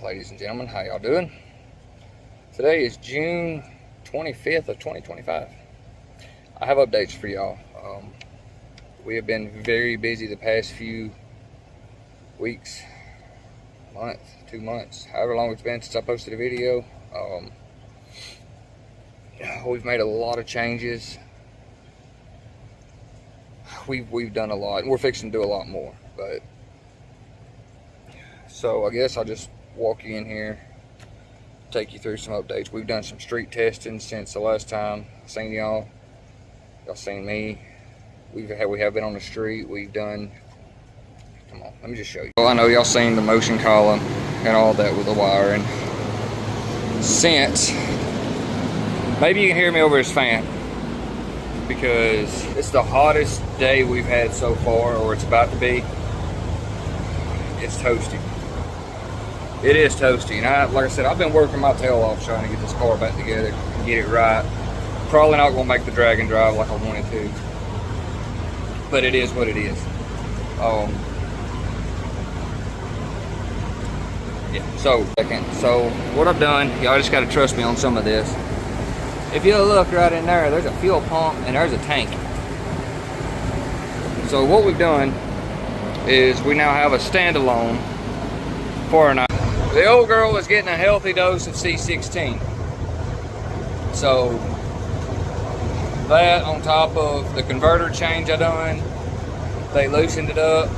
ladies and gentlemen, how y'all doing? Today is June 25th of 2025. I have updates for y'all. We have been very busy the past few weeks, month, 2 months, however long it's been since I posted a video. We've made a lot of changes. We've done a lot, and we're fixing to do a lot more. But so I guess I'll just walk you in here, take you through some updates. We've done some street testing since the last time I seen y'all. Y'all seen me. We have been on the street. We've done. Come on, let me just show you. Well, I know y'all seen the motion column and all that with the wiring. Since maybe you can hear me over this fan, because it's the hottest day we've had so far, or it's about to be. It's toasty. It is toasty, and like I said, I've been working my tail off trying to get this car back together and get it right. Probably not gonna make the drag and drive like I wanted to, but it is what it is. Yeah. So what I've done, y'all just gotta trust me on some of this. If you look right in there, there's a fuel pump and there's a tank. So what we've done is we now have a standalone for our night. The old girl is getting a healthy dose of C16. So that on top of the converter change I done, they loosened it up,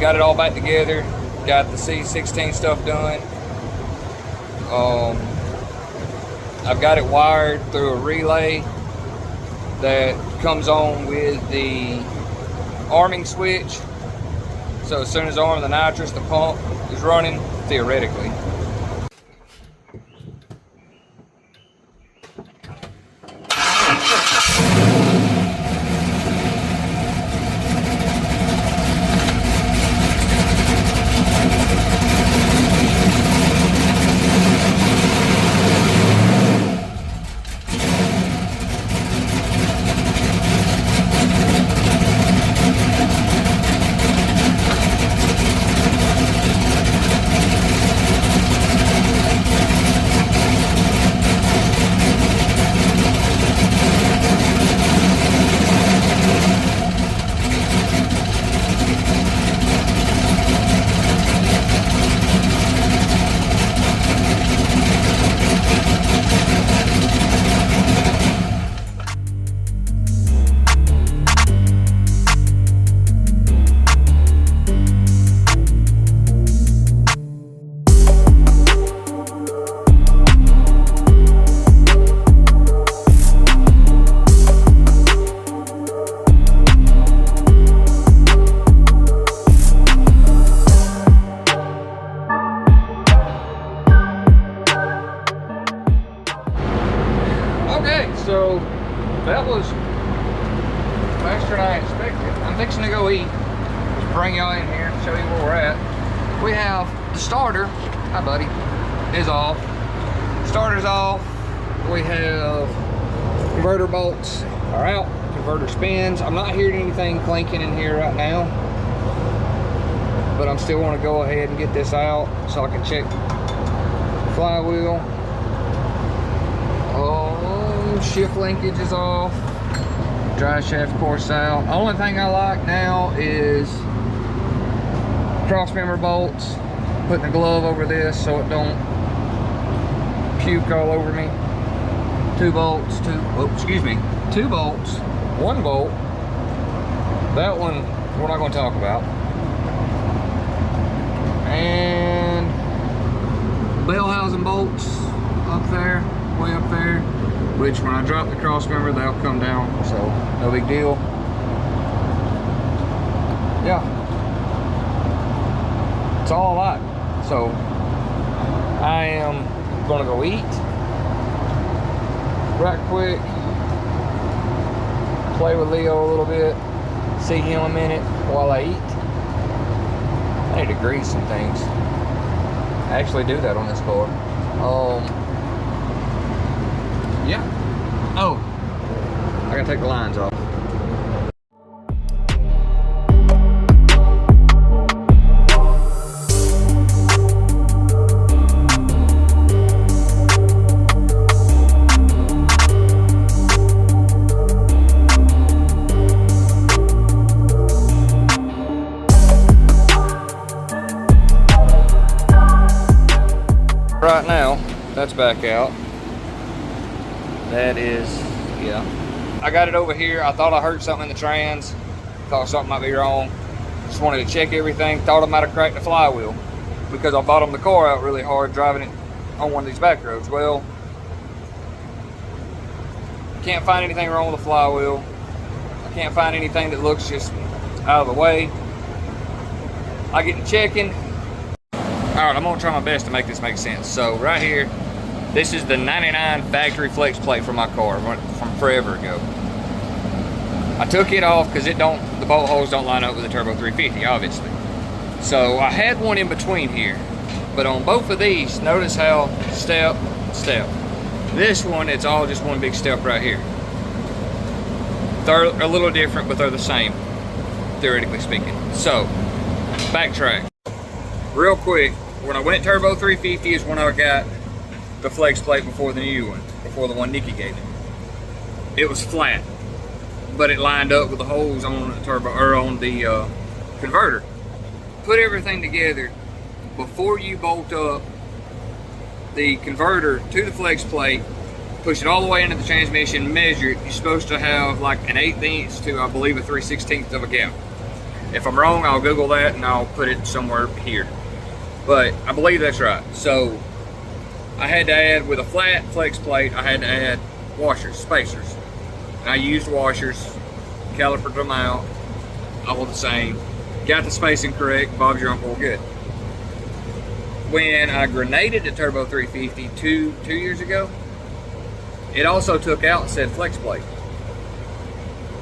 got it all back together, got the C16 stuff done. I've got it wired through a relay that comes on with the arming switch. So as soon as I arm the nitrous, the pump is running, theoretically. So that was faster than I expected. I'm fixing to go eat. Just bring y'all in here and show you where we're at. We have the starter, hi buddy, is off. Starter's off. We have converter bolts are out, converter spins. I'm not hearing anything clinking in here right now, but I'm still want to go ahead and get this out so I can check the flywheel. Shift linkage is off, drive shaft course out. Only thing I like now is cross member bolts, putting a glove over this so it don't puke all over me. 2 bolts, 2 bolts, 1 bolt. That one we're not going to talk about. And bell housing bolts up there, way up there, which when I drop the cross member, they'll come down, so no big deal. Yeah, it's all I like. So I am gonna go eat right quick, play with Leo a little bit, see him a minute while I eat. I need to grease some things. I actually do that on this car. Yeah. Oh, I gotta take the lines off. That's back out. That is, yeah. I got it over here. I thought I heard something in the trans. Thought something might be wrong. Just wanted to check everything. Thought I might have cracked the flywheel because I bottomed the car out really hard driving it on one of these back roads. Well, can't find anything wrong with the flywheel. I can't find anything that looks just out of the way. I get to checking. All right, I'm gonna try my best to make this make sense. So right here, this is the 99 factory flex plate for my car from forever ago. I took it off because the bolt holes don't line up with the Turbo 350, obviously. So I had one in between here, but on both of these, notice how step, step. This one, it's all just one big step right here. They're a little different, but they're the same, theoretically speaking. So, backtrack. Real quick, when I went Turbo 350 is when I got the flex plate before the new one, before the one Nikki gave me. It was flat, but it lined up with the holes on the turbo, or on the converter. Put everything together. Before you bolt up the converter to the flex plate, push it all the way into the transmission, measure it, you're supposed to have like an 1/8 to, I believe, a 3/16 of a gap. If I'm wrong, I'll Google that and I'll put it somewhere here. But I believe that's right. So I had to add, with a flat flex plate, I had to add washers, spacers. And I used washers, calipered them out, all the same. Got the spacing correct, Bob's your uncle, good. When I grenaded the Turbo 350 two years ago, it also took out said flex plate.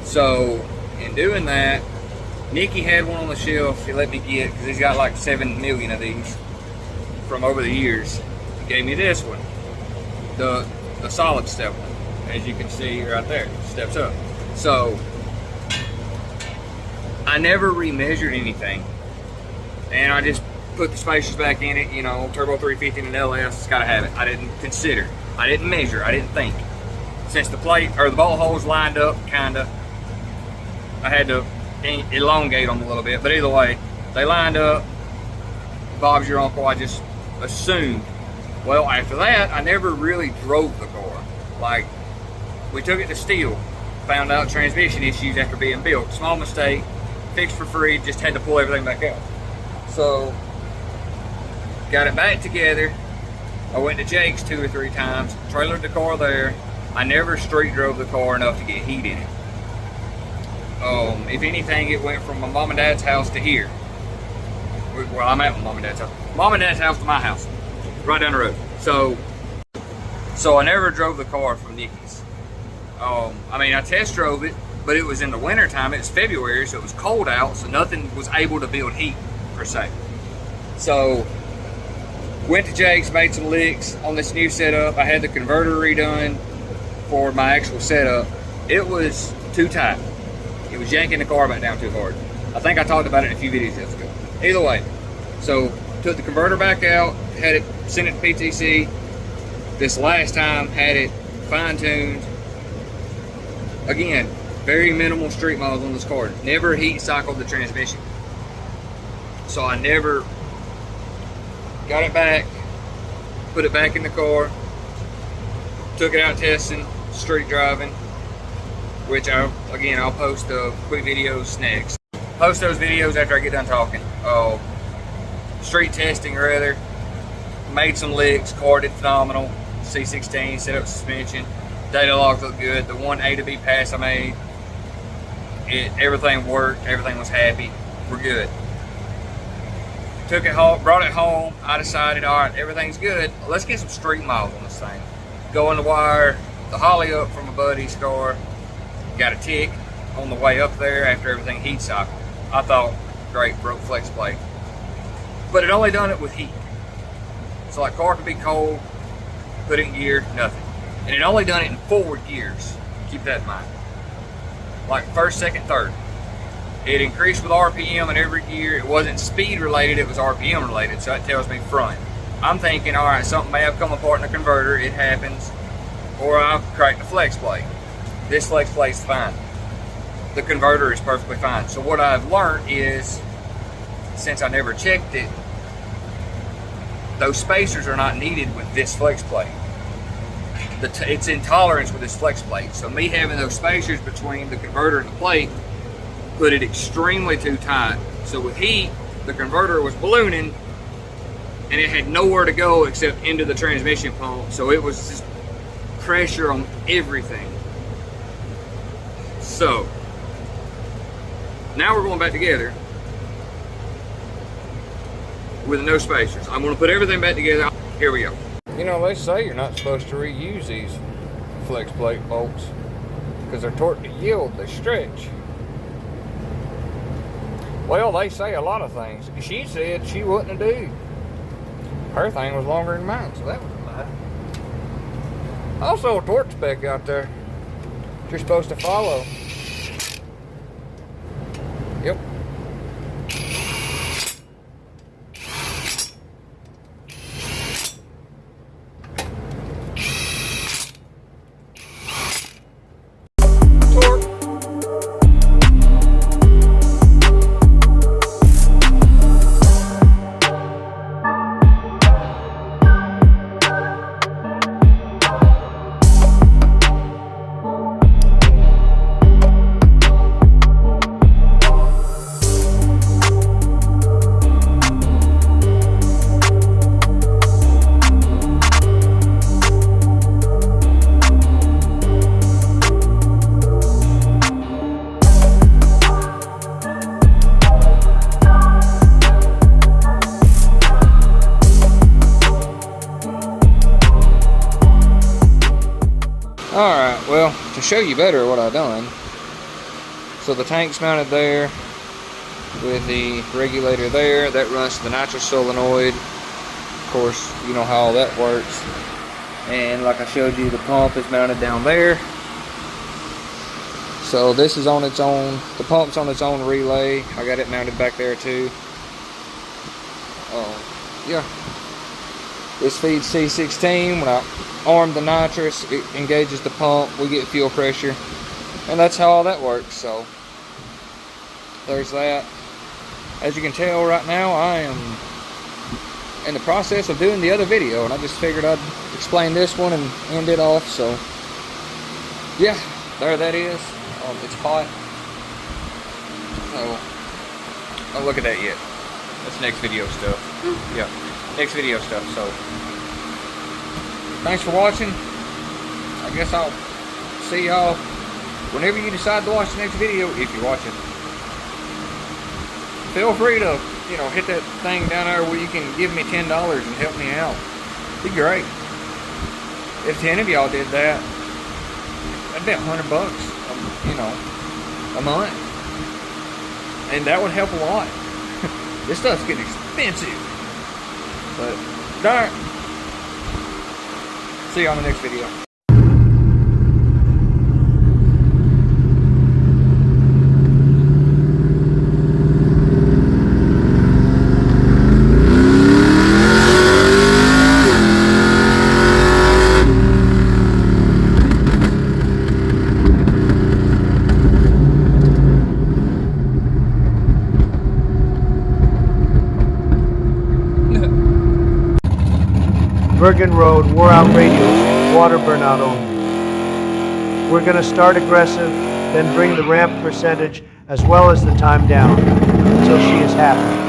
So in doing that, Nikki had one on the shelf she let me get, because he's got like 7 million of these from over the years. He gave me this one, the solid step one, as you can see right there, steps up. So I never remeasured anything, and I just put the spacers back in it. You know, Turbo 350 and an LS, it's gotta have it. I didn't consider, I didn't measure, I didn't think. Since the plate, or the bolt holes lined up, kinda, I had to elongate them a little bit, but either way, they lined up. Bob's your uncle, I just assumed. Well, after that, I never really drove the car. Like, we took it to Steel, found out transmission issues after being built. Small mistake, fixed for free, just had to pull everything back out. So, got it back together. I went to Jake's 2 or 3 times, trailered the car there. I never street drove the car enough to get heat in it. If anything, it went from my mom and dad's house to here. Well, I'm at my mom and dad's house. Mom and dad's house to my house, right down the road. So I never drove the car from Nikki's. I mean, I test drove it, but it was in the winter time. It was February, so it was cold out, so nothing was able to build heat per se. So went to Jake's, made some licks on this new setup. I had the converter redone for my actual setup. It was too tight. It was yanking the car back down too hard. I think I talked about it in a few videos ago. Either way, so took the converter back out, had it, sent it to PTC. This last time, had it fine-tuned. Again, very minimal street miles on this car. Never heat cycled the transmission. So I never got it back, put it back in the car, took it out testing, street driving, which I'll post quick videos next. Post those videos after I get done talking. Street testing rather. Made some licks, car did phenomenal. C16, set up suspension. Data logs looked good. The one A to B pass I made, everything worked, everything was happy. We're good. Took it home, brought it home. I decided, all right, everything's good. Let's get some street miles on this thing. Go on the wire, the Holly up from a buddy's car. Got a tick on the way up there after everything heat cycled. I thought, great, broke flex plate. But it only done it with heat. So like, car could be cold, put it in gear, nothing. And it only done it in forward gears. Keep that in mind. Like first, second, third. It increased with RPM in every gear. It wasn't speed related, it was RPM related, so that tells me front. I'm thinking, all right, something may have come apart in the converter, it happens, or I've cracked the flex plate. This flex plate's fine. The converter is perfectly fine. So what I've learned is, since I never checked it, those spacers are not needed with this flex plate. It's in tolerance with this flex plate. So me having those spacers between the converter and the plate put it extremely too tight. So with heat, the converter was ballooning and it had nowhere to go except into the transmission pump. So it was just pressure on everything. So now we're going back together with no spacers. I'm going to put everything back together. Here we go. You know, they say you're not supposed to reuse these flex plate bolts because they're taught to yield, they stretch. Well, they say a lot of things. She said she wasn't a dude. Her thing was longer than mine, so that was a lie. Also a torque spec out there you're supposed to follow. Yep. Alright, well, to show you better what I've done, so the tank's mounted there with the regulator there, that runs to the nitro solenoid. Of course, you know how all that works. And like I showed you, the pump is mounted down there. So this is on its own, the pump's on its own relay. I got it mounted back there too. Yeah. This feeds C16. When I arm the nitrous, it engages the pump, we get fuel pressure, and that's how all that works. So there's that. As you can tell right now, I am in the process of doing the other video, and I just figured I'd explain this one and end it off. So yeah, there that is. It's hot. Oh, look at that yet. That's next video stuff. Yeah, next video stuff. So thanks for watching. I guess I'll see y'all whenever you decide to watch the next video, if you watch it. Feel free to, hit that thing down there where you can give me $10 and help me out. It'd be great. If 10 of y'all did that, that'd be $100, a month. And that would help a lot. This stuff's getting expensive. But, darn. See you on the next video. Bergen Road, wore out radials, water burnout only. We're going to start aggressive, then bring the ramp percentage as well as the time down until she is happy.